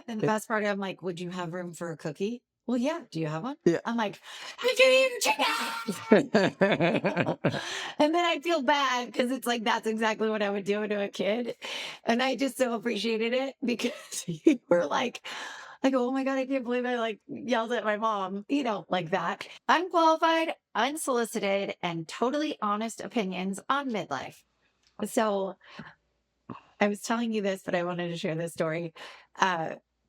And the best part, I'm like, would you have room for a cookie? Well, yeah. Do you have one? Yeah. I'm like, I can eat chicken. And then I feel bad because it's like, that's exactly what I would do to a kid. And I just so appreciated it because you were like, I go, oh my God, I can't believe I like yelled at my mom, like that. Unqualified, unsolicited, and totally honest opinions on midlife. So I was telling you this, but I wanted to share this story.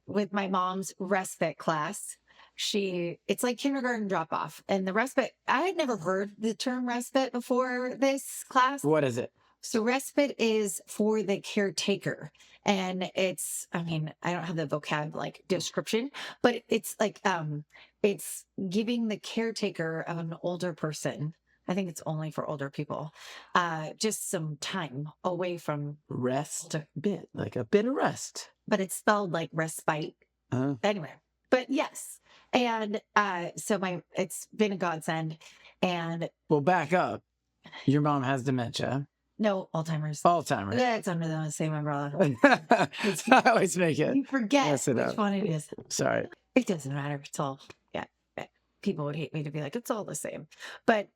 With my mom's respite class, it's like kindergarten drop off. And the respite, I had never heard the term respite before this class. What is it? So respite is for the caretaker. And I don't have the vocab description, but it's like it's giving the caretaker of an older person. I think it's only for older people. Just some time away from Rest bit, like a bit of rest. but it's spelled like respite. Anyway, but yes. And so it's been a godsend. And well, back up. Your mom has dementia. No, Alzheimer's. Alzheimer's. Yeah, it's under the same umbrella. I always make it. You forget which one it is. Sorry. It doesn't matter. It's all, people would hate me to be like, it's all the same. But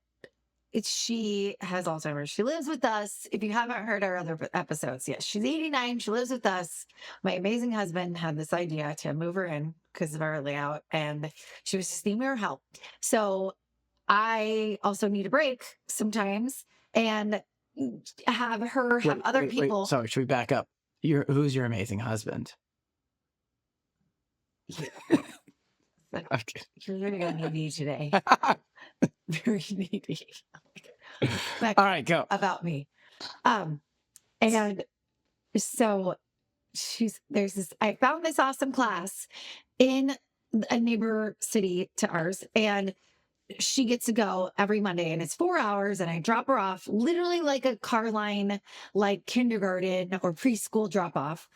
she has Alzheimer's. She lives with us. If you haven't heard our other episodes, yes, she's 89. She lives with us. My amazing husband had this idea to move her in because of our layout, and she was just needing our help. So I also need a break sometimes and have her have other people. Sorry, should we back up? Who's your amazing husband? Okay. You're really gonna need today. Very needy. All right, go. About me. And so I found this awesome class in a neighbor city to ours, and she gets to go every Monday, and it's 4 hours, and I drop her off literally like a car line, like kindergarten or preschool drop off.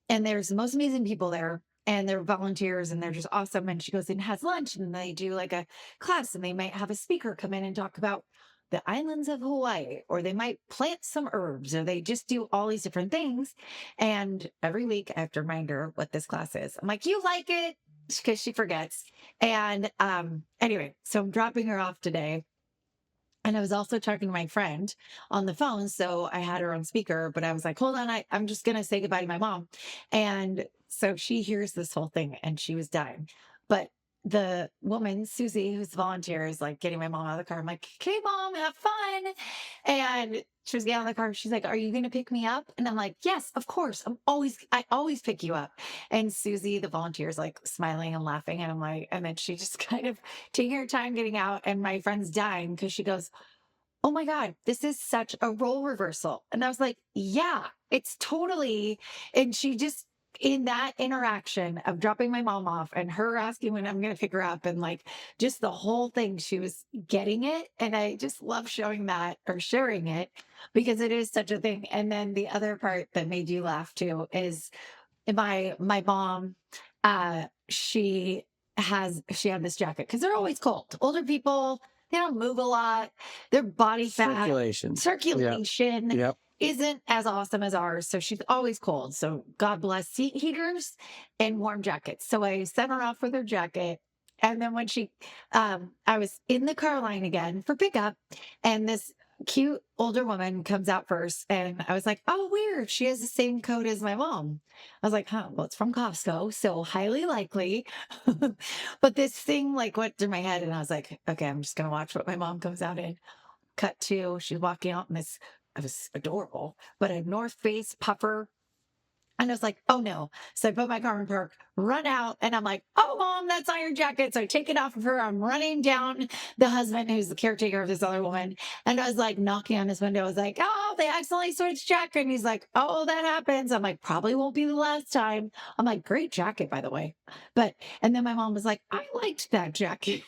And there's the most amazing people there, and they're volunteers, and they're just awesome. And she goes and has lunch, and they do like a class, and they might have a speaker come in and talk about the islands of Hawaii, or they might plant some herbs, or they just do all these different things. And every week I have to remind her what this class is. I'm like, you like it? Because she forgets. And anyway, so I'm dropping her off today. And I was also talking to my friend on the phone. So I had her on speaker, but I was like, hold on, I'm just going to say goodbye to my mom. And so she hears this whole thing, and she was dying. But the woman, Susie, who's the volunteer, is like getting my mom out of the car. I'm like, okay, mom, have fun. And she was getting out of the car. She's like, are you going to pick me up? And I'm like, yes, of course. I always pick you up. And Susie, the volunteer, is like smiling and laughing. And I'm like, and then she just kind of taking her time getting out. And my friend's dying because she goes, oh my God, this is such a role reversal. And I was like, yeah, it's totally. And she just, in that interaction of dropping my mom off and her asking when I'm going to pick her up, and like just the whole thing, she was getting it. And I just love showing that, or sharing it, because it is such a thing. And then the other part that made you laugh too is my mom, she had this jacket because they're always cold. Older people, they don't move a lot. Their body fat circulation Yep. isn't as awesome as ours. So she's always cold. So God bless seat heaters and warm jackets. So I sent her off with her jacket. And then when I was in the car line again for pickup, and this cute older woman comes out first, and I was like, oh, weird. She has the same coat as my mom. I was like, well, it's from Costco, so highly likely. But this thing went through my head, and I was like, okay, I'm just going to watch what my mom comes out in. Cut to, she's walking out in this, it was adorable, but a North Face puffer. And I was like, oh no. So I put my car in park, run out, and I'm like, oh, mom, that's not your jacket. So I take it off of her. I'm running down the husband, who's the caretaker of this other woman. And I was like knocking on his window. I was like, oh, they accidentally switched jacket. And he's like, oh, that happens. I'm like, probably won't be the last time. I'm like, great jacket, by the way. And then my mom was like, I liked that jacket.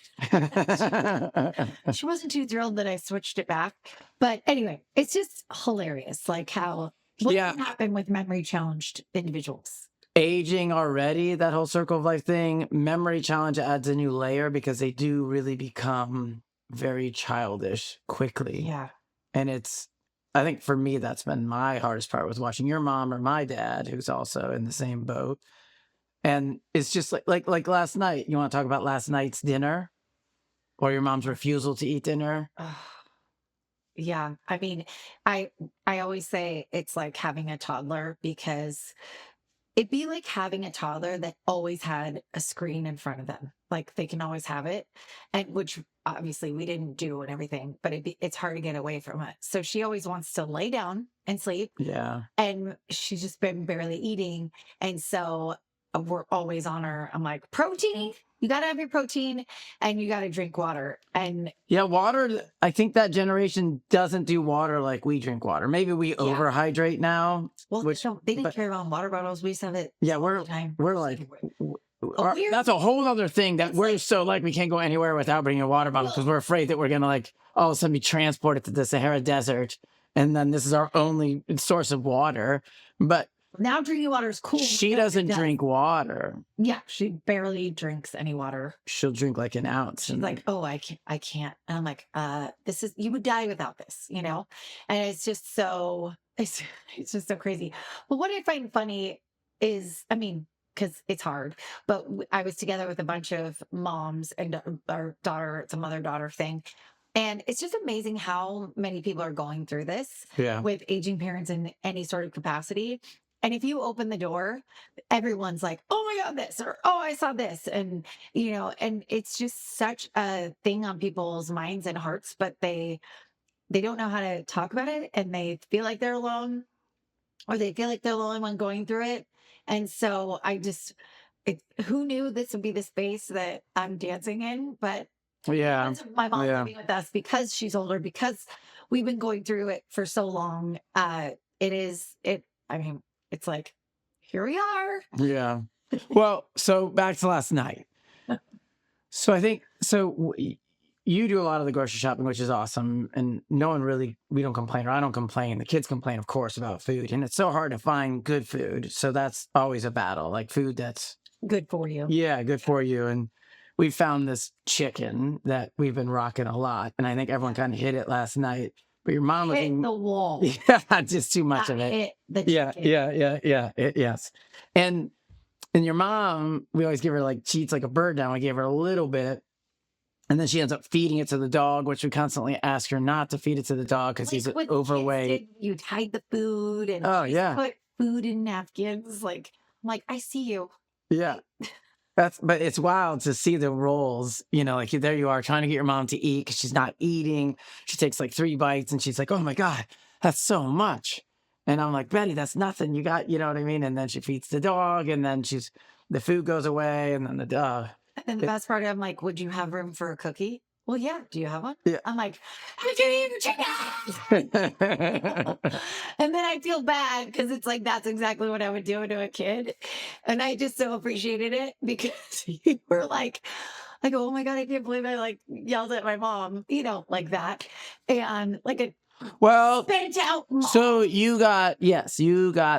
She wasn't too thrilled that I switched it back. But anyway, it's just hilarious, how what can happen with memory challenged individuals? Aging already, that whole circle of life thing. Memory challenge adds a new layer because they do really become very childish quickly. Yeah. And I think for me, that's been my hardest part, was watching your mom or my dad, who's also in the same boat. And it's just like last night. You want to talk about last night's dinner or your mom's refusal to eat dinner? Ugh, yeah. I mean, I always say it's like having a toddler because it'd be like having a toddler that always had a screen in front of them. Like they can always have it. And which obviously we didn't do and everything, but it's hard to get away from it. So she always wants to lay down and sleep. Yeah. And she's just been barely eating. And so we're always on her. I'm like, protein, you got to have your protein and you got to drink water. And Yeah, water. I think that generation doesn't do water like we drink water. Maybe we overhydrate now. well, Which, they didn't but carry around water bottles. We used to have it yeah, all the time. we're like, we're- that's a whole other thing that It's we're like- so like we can't go anywhere without bringing a water bottle because we're afraid that we're gonna like all of a sudden be transported to the Sahara Desert, and then this is our only source of water. But Now drinking water is cool. she because doesn't it does. drink water. Yeah, she barely drinks any water. She'll drink like an ounce. She's like, oh, I can't. And I'm like, this is, you would die without this, you know? And it's just so, it's just so crazy. But what I find funny is, I mean, because it's hard, but I was together with a bunch of moms and our daughter, it's a mother-daughter thing. And it's just amazing how many people are going through this yeah, with aging parents in any sort of capacity. And if you open the door, everyone's like, oh my God, this, or oh, I saw this. And, you know, and it's just such a thing on people's minds and hearts, but they don't know how to talk about it and they feel like they're alone or they feel like they're the only one going through it. And so who knew this would be the space that I'm dancing in? But yeah, that's my mom living with us because she's older, because we've been going through it for so long. I mean, it's like, here we are. yeah. Well, so back to last night. So I think you do a lot of the grocery shopping, which is awesome, and no one really, we don't complain, or I don't complain. The kids complain, of course, about food, and it's so hard to find good food. So that's always a battle, like food that's Good for you. yeah, good for you. And we found this chicken that we've been rocking a lot, and I think everyone kind of hit it last night. But your mom was Hit the wall. yeah, just too much Not of it. hit the Yeah, chicken. yeah. Yes, and your mom, we always give her like she eats like a bird now. We gave her a little bit, and then she ends up feeding it to the dog, which we constantly ask her not to feed it to the dog because he's Like what kids overweight. did, you'd hide the food and Oh just yeah, put food in napkins. Like, I'm like, I see you. yeah. But it's wild to see the rolls, you know, like there you are trying to get your mom to eat because she's not eating. She takes like 3 bites and she's like, oh my God, that's so much. And I'm like, Betty, that's nothing. You got, you know what I mean? And then she feeds the dog and then the food goes away and then the dog. And the best part, I'm like, would you have room for a cookie? Well, yeah. Do you have one? Yeah. I'm like, I can eat the chicken. And then I feel bad because it's like, that's exactly what I would do to a kid. And I just so appreciated it because you were like, I go, oh my God, I can't believe I like yelled at my mom, you know, like that. And like a Well, spent out mom. so you got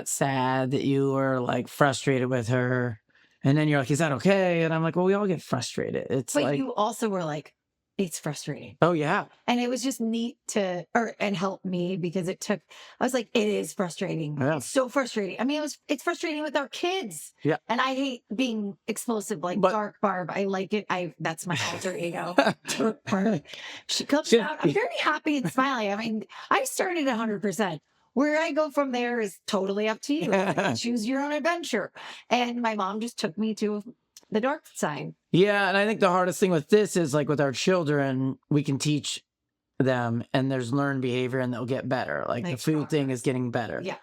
sad that you were like frustrated with her. And then you're like, is that okay? And I'm like, well, we all get frustrated. It's But like, you also were like, it's frustrating. oh yeah. And it was just neat and help me because I was like, it is frustrating. Yeah. It's so frustrating. I mean, it's frustrating with our kids. Yeah. And I hate being explosive like But- Dark Barb. I like it. That's my alter ego. Dark Barb. She comes Yeah. out. I'm very happy and smiling. I mean, I started 100%. Where I go from there is totally up to you. Choose your own adventure. And my mom just took me to the dark side. Yeah, and I think the hardest thing with this is like with our children, we can teach them and there's learned behavior and they'll get better. Like the Makes food thing progress. is getting better. Yeah.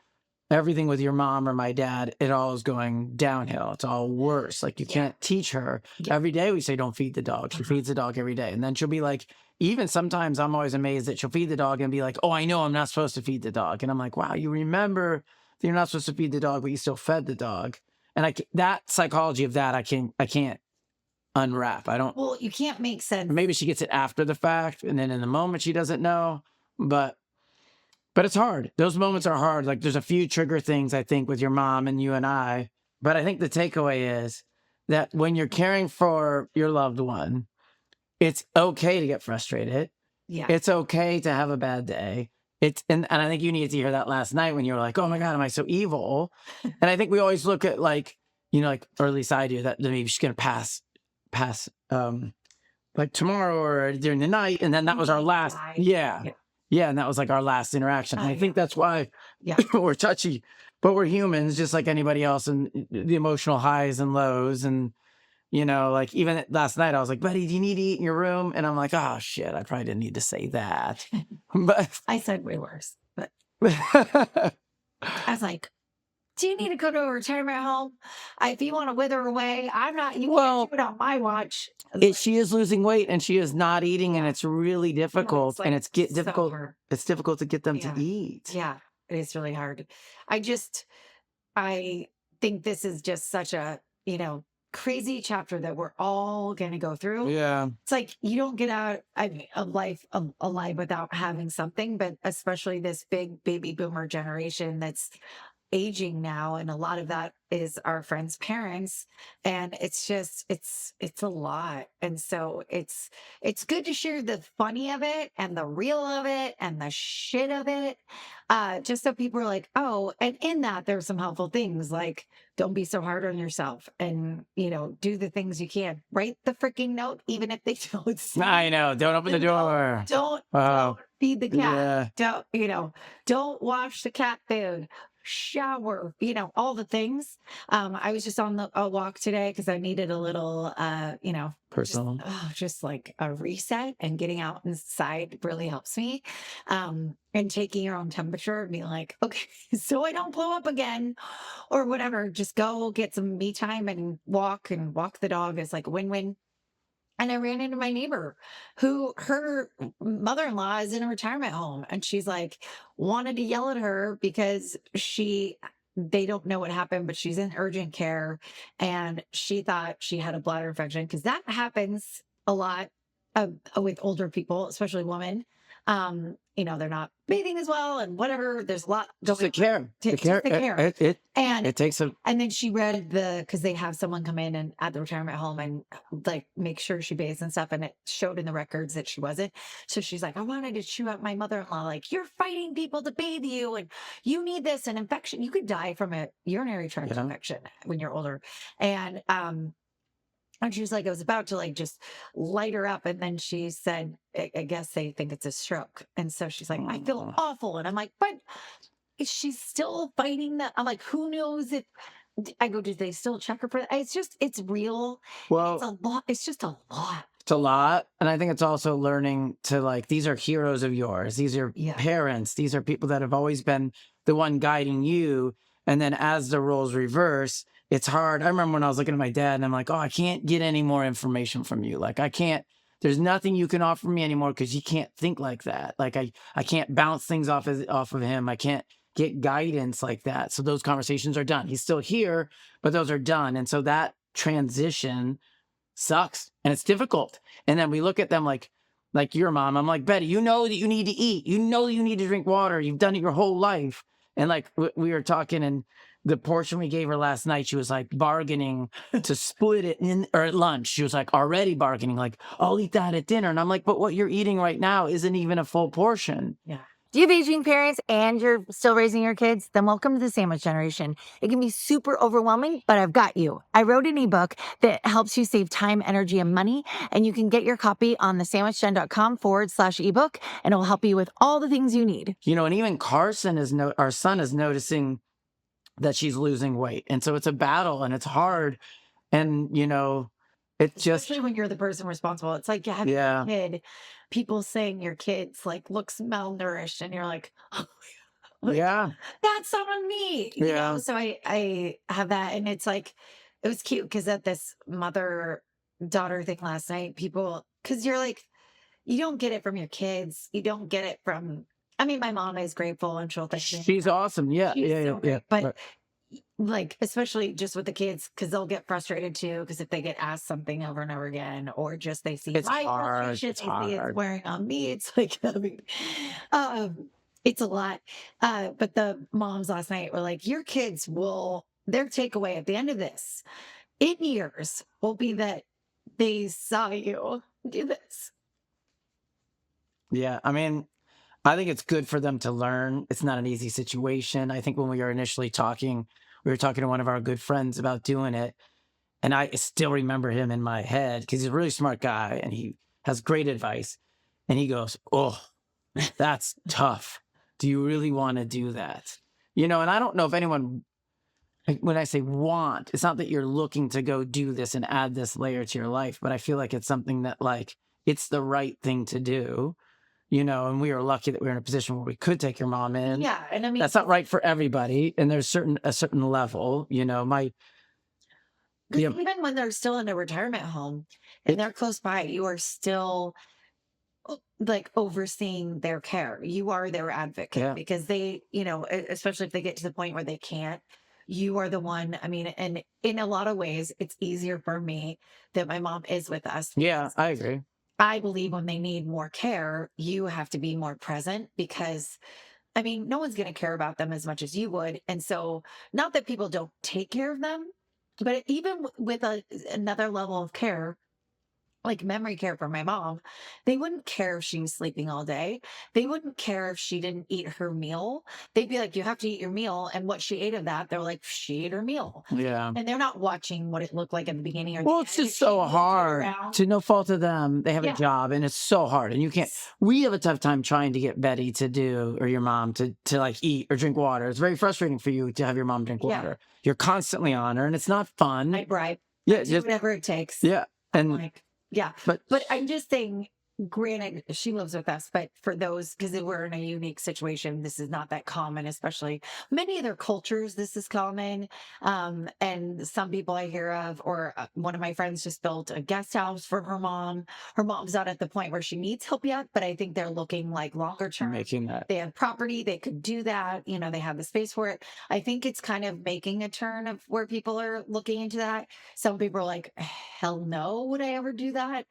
Everything with your mom or my dad, it all is going downhill. It's all worse. Like you Yeah. can't teach her. Yeah. Every day we say, don't feed the dog. She feeds the dog every day. And then she'll be like, even sometimes I'm always amazed that she'll feed the dog and be like, oh, I know I'm not supposed to feed the dog. And I'm like, wow, you remember that you're not supposed to feed the dog, but you still fed the dog. And that psychology of that, I can't unwrap. I don't. Well, you can't make sense. Maybe she gets it after the fact, and then in the moment she doesn't know. But it's hard. Those moments are hard. Like there's a few trigger things I think with your mom and you and I. But I think the takeaway is that when you're caring for your loved one, it's okay to get frustrated. Yeah. It's okay to have a bad day. And I think you needed to hear that last night when you were like, oh my God, am I so evil? And I think we always look at like, you know, like, or at least I do, that maybe she's gonna pass like tomorrow or during the night, and then that was our last. Yeah, Yeah. yeah, and that was like our last interaction. And I think that's why Yeah. we're touchy, but we're humans just like anybody else, and the emotional highs and lows. And you know, like even last night I was like, buddy, do you need to eat in your room? And I'm like, oh shit, I probably didn't need to say that. But I said way worse, but I was like, do you need to go to a retirement home? If you want to wither away, I'm not, you can't well, do it on my watch. I was like, she is losing weight and she is not eating, and Yeah. it's really difficult. like And it's so difficult. hard. It's difficult to get them Yeah. to eat. Yeah, it is really hard. I just, I think this is just such a, crazy chapter that we're all going to go through. Yeah. It's like you don't get out, I mean, of life alive without having something, but especially this big baby boomer generation that's aging now, and a lot of that is our friends' parents, and it's just it's a lot. And so it's good to share the funny of it and the real of it and the shit of it, just so people are like, oh, and in that there's some helpful things like don't be so hard on yourself, and do the things you can. Write the freaking note even if they don't see I know. Don't open the door. don't feed the cat. Yeah. Don't wash the cat food, shower, all the things. I was just on a walk today because I needed a little, Personal. just like a reset, and getting out inside really helps me. And taking your own temperature and being like, okay, so I don't blow up again or whatever, just go get some me time and walk the dog is like a win-win. And I ran into my neighbor who her mother-in-law is in a retirement home, and she's like wanted to yell at her because they don't know what happened, but she's in urgent care, and she thought she had a bladder infection because that happens a lot with older people, especially women. They're not bathing as well and whatever. There's a lot Just going the care. The just care. the care. It And takes a. and then she read because they have someone come in and at the retirement home and like make sure she bathes and stuff. And it showed in the records that she wasn't. So she's like, I wanted to chew out my mother-in-law. Like, you're fighting people to bathe you and you need this, an infection. You could die from a urinary tract Yeah. infection when you're older. And she was like, I was about to like just light her up. And then she said, I guess they think it's a stroke. And so she's like, I feel awful. And I'm like, but is she still fighting that? I'm like, who knows if I go, did they still check her for that? It's real. It's Well, a lot. It's just a lot. it's a lot. And I think it's also learning to like, these are heroes of yours. These are Yeah. parents. These are people that have always been the one guiding you. And then as the roles reverse, it's hard. I remember when I was looking at my dad and I'm like, oh, I can't get any more information from you. Like, I can't, there's nothing you can offer me anymore because you can't think like that. Like, I can't bounce things off of him. I can't get guidance like that. So those conversations are done. He's still here, but those are done. And so that transition sucks and it's difficult. And then we look at them like your mom. I'm like, Betty, you know that you need to eat. You know you need to drink water. You've done it your whole life. And like we were talking, and the portion we gave her last night, she was like bargaining to split it in or at lunch. She was like already bargaining, like, I'll eat that at dinner. And I'm like, but what you're eating right now isn't even a full portion. Yeah. Do you have aging parents and you're still raising your kids? Then welcome to the sandwich generation. It can be super overwhelming, but I've got you. I wrote an ebook that helps you save time, energy, and money. And you can get your copy on thesandwichgen.com/ebook, and it will help you with all the things you need. And even Carson our son is noticing that she's losing weight. And so it's a battle and it's hard. And, it's just, especially when you're the person responsible. It's like you have a kid, people saying your kid's like looks malnourished, and you're like, oh, yeah, that's on me. So I have that, and it's like it was cute because at this mother-daughter thing last night, people, because you're like, you don't get it from your kids, you don't get it from. I mean, my mom is grateful and she'll think she's awesome. Yeah, she's so great. yeah. But like, especially just with the kids, because they'll get frustrated too, because if they get asked something over and over again, or just they see It's my hard. frustration, It's they see it's hard. wearing on me. It's like, it's a lot. But the moms last night were like, your kids their takeaway at the end of this in years will be that they saw you do this. Yeah, I mean, I think it's good for them to learn. It's not an easy situation. I think when we were initially talking, we were talking to one of our good friends about doing it. And I still remember him in my head because he's a really smart guy and he has great advice. And he goes, "Oh, that's tough. Do you really want to do that?" And I don't know if anyone, when I say want, it's not that you're looking to go do this and add this layer to your life, but I feel like it's something that like, it's the right thing to do, and we are lucky that we're in a position where we could take your mom in. Yeah. And I mean, That's not right for everybody. And there's a certain level, because even when they're still in a retirement home and they're close by, you are still like overseeing their care. You are their advocate because they, especially if they get to the point where they can't, you are the one. I mean, and in a lot of ways, it's easier for me that my mom is with us. Yeah, I agree. I believe when they need more care, you have to be more present because I mean, no one's going to care about them as much as you would. And so, not that people don't take care of them, but even with another level of care, like memory care for my mom, they wouldn't care if she was sleeping all day. They wouldn't care if she didn't eat her meal. They'd be like, "You have to eat your meal." And what she ate of that, they're like, "She ate her meal." Yeah. And they're not watching what it looked like at the beginning or Well, the it's end. just If she so moved it hard around- to no fault of them. They have Yeah. a job and it's so hard. And we have a tough time trying to get Betty to do, or your mom to like eat or drink water. It's very frustrating for you to have your mom drink Yeah. water. You're constantly on her and it's not fun. I bribe. Yeah. I do whatever it takes. Yeah. I'm And like, yeah. but I'm just saying, granted, she lives with us, but for those, because we're in a unique situation, this is not that common, especially many other cultures, this is common. And some people I hear of, or one of my friends just built a guest house for her mom. Her mom's not at the point where she needs help yet, but I think they're looking like longer term. making that. They have property, they could do that. They have the space for it. I think it's kind of making a turn of where people are looking into that. Some people are like, hell no, would I ever do that?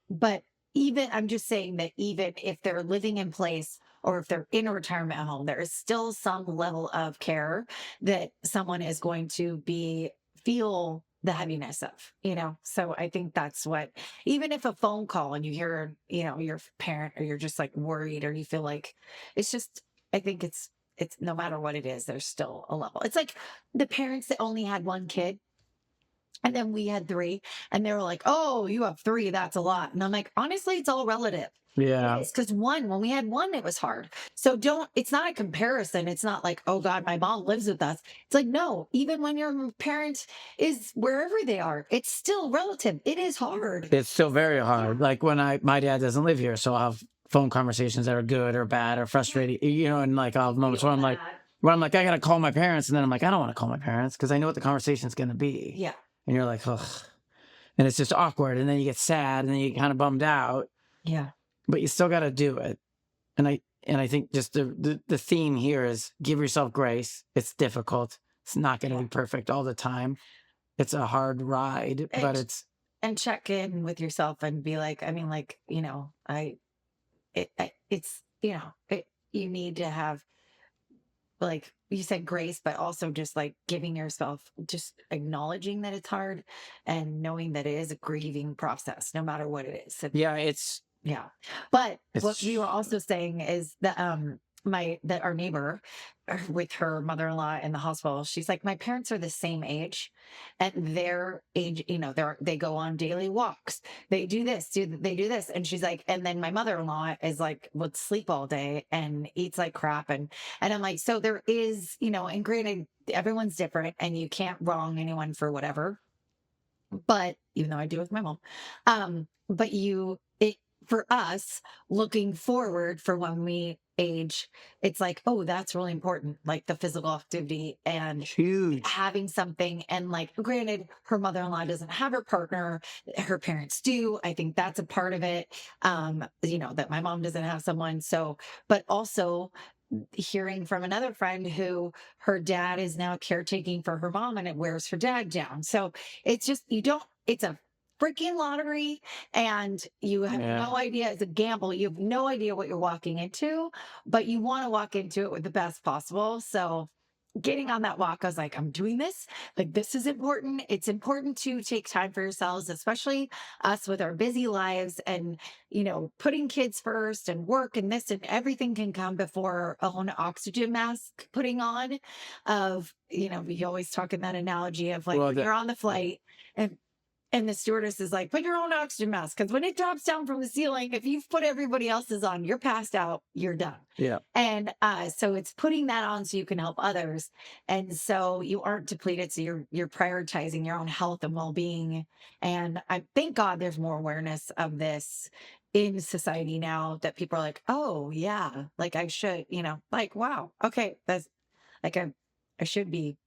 But even I'm just saying that even if they're living in place or if they're in a retirement home, there is still some level of care that someone is going to feel the heaviness of, So I think that's what, even if a phone call and you hear, your parent, or you're just like worried, or you feel like it's just, I think it's no matter what it is, there's still a level. It's like the parents that only had one kid. And then we had 3, and they were like, "Oh, you have 3. That's a lot." And I'm like, honestly, it's all relative. Yeah. Because when we had 1, it was hard. So it's not a comparison. It's not like, "Oh God, my mom lives with us." It's like, no, even when your parent is wherever they are, it's still relative. It is hard. It's still very hard. Like when my dad doesn't live here, so I'll have phone conversations that are good or bad or frustrating, and like I'll have moments where I'm like, I gotta call my parents, and then I'm like, I don't want to call my parents because I know what the conversation's gonna be. Yeah. And you're like, ugh. And it's just awkward. And then you get sad and then you kind of bummed out. Yeah. But you still got to do it. And I think just the theme here is give yourself grace. It's difficult. It's not going to be perfect all the time. It's a hard ride, but it's. And check in with yourself and be like, I mean, like, you need to have, like you said, grace, but also just like giving yourself, just acknowledging that it's hard and knowing that it is a grieving process, no matter what it is. So, yeah, it's. Yeah. But what you were also saying is that that our neighbor with her mother-in-law in the hospital, she's like, my parents are the same age, and their age, they go on daily walks, they do this, they do this. And she's like, and then my mother-in-law is like, would sleep all day and eats like crap. And I'm like, so there is, and granted, everyone's different and you can't wrong anyone for whatever. But even though I do with my mom, but for us, looking forward for when we age, it's like, oh, that's really important. Like the physical activity and huge, having something. And like, granted, her mother-in-law doesn't have her partner. Her parents do. I think that's a part of it. That my mom doesn't have someone. So, but also hearing from another friend who her dad is now caretaking for her mom and it wears her dad down. So it's just, it's a freaking lottery and you have no idea. It's a gamble. You have no idea what you're walking into, but you want to walk into it with the best possible. So getting on that walk, I was like, I'm doing this. Like, this is important. It's important to take time for yourselves, especially us with our busy lives and, putting kids first and work and this and everything can come before our own oxygen mask putting on. We always talk in that analogy of like, Well, when you're on the flight and the stewardess is like, put your own oxygen mask. Because when it drops down from the ceiling, if you've put everybody else's on, you're passed out, you're done. yeah. And so it's putting that on so you can help others. And so you aren't depleted. So you're prioritizing your own health and well-being. And I thank God there's more awareness of this in society now that people are like, oh yeah, like I should, like, wow, okay, that's like I should be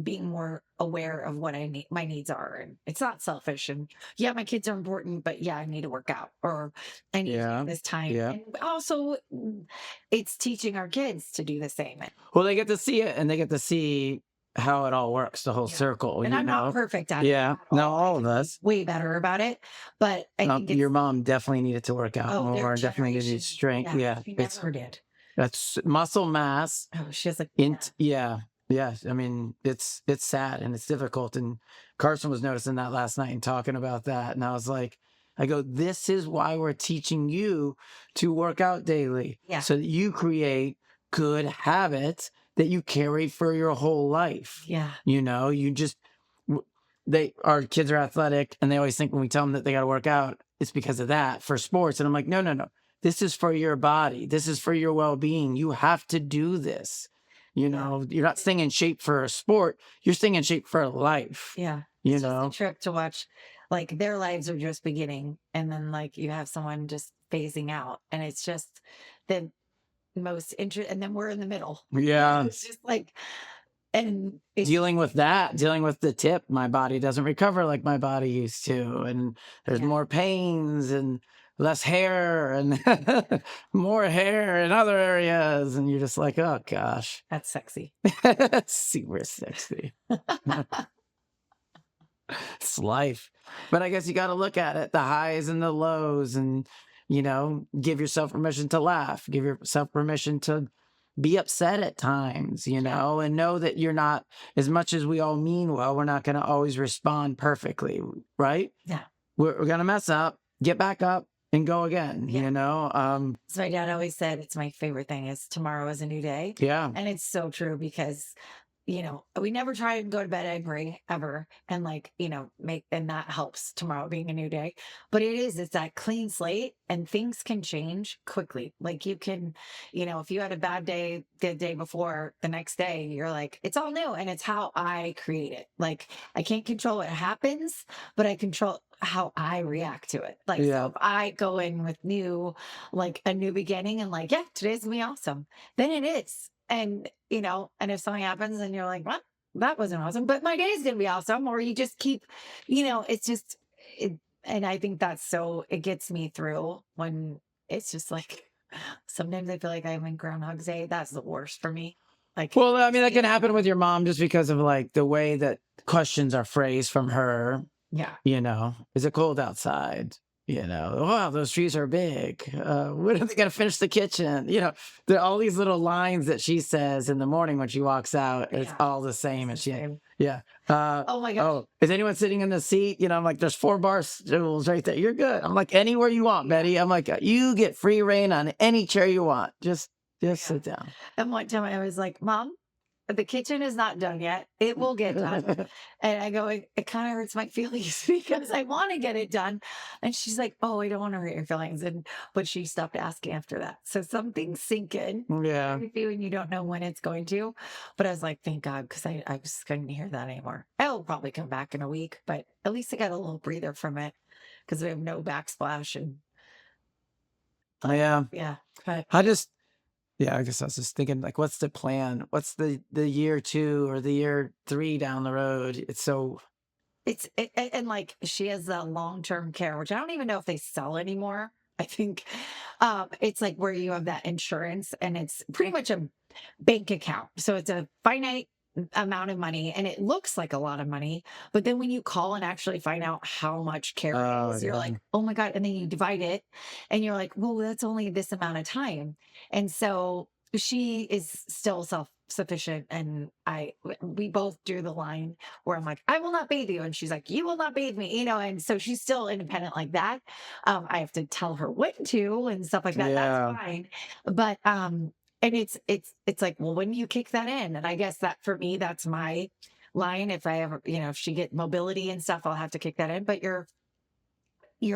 being more aware of what I need, my needs are, and it's not selfish. And yeah, my kids are important, but yeah, I need to work out, or I need to Yeah. take this time. Yeah. And also, it's teaching our kids to do the same. Well, they get to see it and they get to see how it all works, the whole Yeah. circle. And you I'm know? not perfect at it. Yeah. at No, all. all of us. Way better about it, but I think Your it's mom definitely needed to work out their more. Definitely needed generation. strength. Yeah. She It's never did. that's muscle mass. Oh, she has like Yeah. Yes. I mean, it's sad and it's difficult. And Carson was noticing that last night and talking about that. And I was like, I go, this is why we're teaching you to work out daily. Yeah. So that you create good habits that you carry for your whole life. Yeah. You just, our kids are athletic and they always think when we tell them that they got to work out, it's because of that for sports. And I'm like, no. This is for your body. This is for your well-being. You have to do this. You're not staying in shape for a sport. You're staying in shape for life. Yeah. It's just a trip to watch, like their lives are just beginning. And then like you have someone just phasing out and it's just the most interesting. And then we're in the middle. Yeah. It's just like, and it's, dealing with the tip, my body doesn't recover like my body used to. And there's more pains and less hair and more hair in other areas. And you're just like, oh gosh. that's sexy. Super sexy. It's life. But I guess you got to look at it, the highs and the lows, and, give yourself permission to laugh, give yourself permission to be upset at times, and know that you're not, as much as we all mean well, we're not going to always respond perfectly, right? Yeah. We're going to mess up, get back up and go again, So my dad always said, it's my favorite thing is tomorrow is a new day. Yeah. And it's so true because, we never try and go to bed angry ever. And and that helps tomorrow being a new day. But it's that clean slate and things can change quickly. Like you can, if you had a bad day the day before, the next day, you're like, it's all new. And it's how I create it. Like I can't control what happens, but I control how I react to it. Like, so if I go in with a new beginning and yeah, today's gonna be awesome, then it is. And, and if something happens and you're like, what? That wasn't awesome, but my day is going to be awesome. Or you just keep, it's just, and I think it gets me through when it's just like, sometimes I feel like I'm in Groundhog's Day. That's the worst for me. Well, I mean, that can happen with your mom just because of the way that questions are phrased from her. Yeah. Is it cold outside? Wow, those trees are big. When are they going to finish the kitchen? There are all these little lines that she says in the morning when she walks out. It's all the same. And oh my gosh. Oh, is anyone sitting in the seat? I'm like, there's 4 bar stools right there. You're good. I'm like, anywhere you want, Betty. I'm like, you get free reign on any chair you want. Just sit down. And one time I was like, Mom, the kitchen is not done yet. It will get done. And I go, it kind of hurts my feelings because I want to get it done. And she's like, oh, I don't want to hurt your feelings. But she stopped asking after that. So some things sink in. Yeah. And you don't know when it's going to. But I was like, thank God, because I just couldn't hear that anymore. I'll probably come back in a week, but at least I got a little breather from it because we have no backsplash. And yeah. But I guess I was just thinking, what's the plan? What's the year 2 or the year 3 down the road? And she has the long-term care, which I don't even know if they sell anymore. I think it's where you have that insurance and it's pretty much a bank account. So it's a finite amount of money and it looks like a lot of money. But then when you call and actually find out how much care it is, you're like, oh my God. And then you divide it and you're like, well, that's only this amount of time. And so she is still self-sufficient, and we both do the line where I'm like, I will not bathe you, and she's like, you will not bathe me, and so she's still independent like that. I have to tell her when to and stuff like that. That's Yeah. fine. But and it's like, well, when do you kick that in? And I guess that for me, that's my line. If I ever, if she get mobility and stuff, I'll have to kick that in. But you're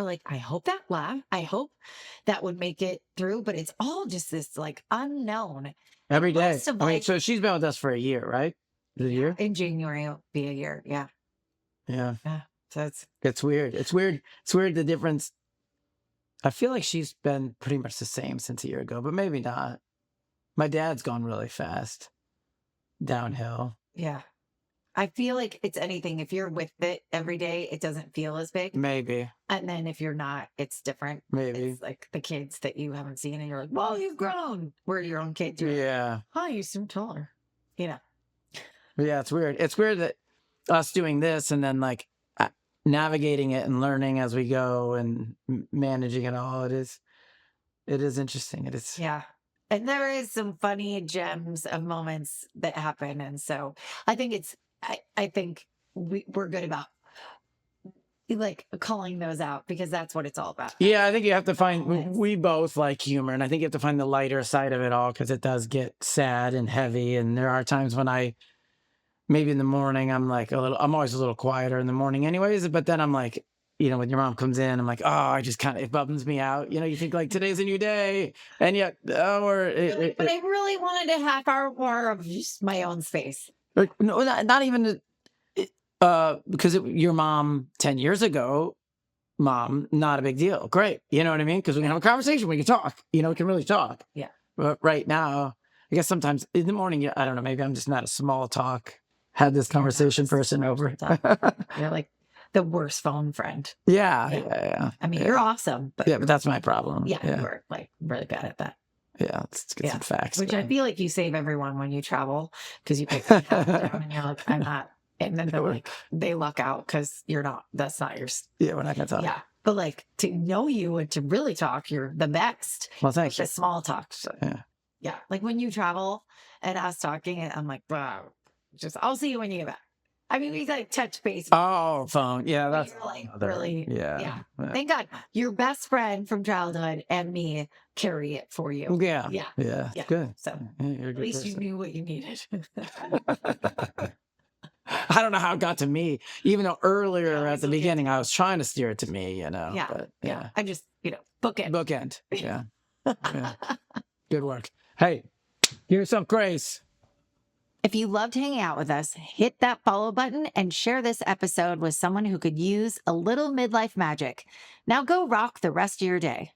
like, I hope that laugh, I hope that would make it through, but it's all just this like unknown. Every day. Most of I mean, like so she's been with us for a year, right? Is it a year? in January it'll be a year. Yeah. Yeah. Yeah. So It's weird. It's weird. It's weird the difference. I feel like she's been pretty much the same since a year ago, but maybe not. My dad's gone really fast downhill. yeah. I feel like it's anything. If you're with it every day, it doesn't feel as big. Maybe. And then if you're not, it's different. Maybe. It's like the kids that you haven't seen and you're like, well, you've grown. We're your own kids. You're like, Yeah. oh, you seem taller. Yeah, it's weird. It's weird that us doing this and then like navigating it and learning as we go and managing it all. It is interesting. It is. Yeah. And there is some funny gems of moments that happen. And so I think I think we're good about like calling those out because that's what it's all about. Yeah, I think you have to find, Moments. we both like humor, and I think you have to find the lighter side of it all because it does get sad and heavy. And there are times when maybe in the morning, I'm always a little quieter in the morning anyways, but then I'm like, when your mom comes in, I'm like, oh, it bums me out. You think like today's a new day. And yet, But I really wanted a half hour more of just my own space. no, not even, because your mom 10 years ago, mom, not a big deal. Great. You know what I mean? Because we can have a conversation. We can talk, we can really talk. Yeah. But right now, I guess sometimes in the morning, I don't know, maybe I'm just not a small talk, had this conversation person over. You're like the worst phone friend. Yeah. I mean, you're awesome, but Yeah, but that's my problem. yeah, you're like really bad at that. Yeah, let's get some facts. Which I feel like you save everyone when you travel because you pick them down and you're like, I'm not. And then they're like, they luck out because you're not. That's not your. Yeah, we're not going to talk. Yeah. But like to know you and to really talk, you're the best. Well, thank you. The small talk. So, Yeah. Yeah. Like when you travel and us talking, and I'm like, wow, I'll see you when you get back. I mean, we like touch base. Oh, phone. Yeah, that's like really. Yeah. Thank God your best friend from childhood and me carry it for you. Yeah. Yeah. Yeah. Yeah. Good. So Yeah, you're a at good least you person. knew what you needed. I don't know how it got to me, even though earlier Yeah, at the okay. beginning, I was trying to steer it to me, Yeah. but Yeah. I just, book it. bookend. Yeah. Yeah. Good work. Hey, give yourself grace. If you loved hanging out with us, hit that follow button and share this episode with someone who could use a little midlife magic. Now go rock the rest of your day.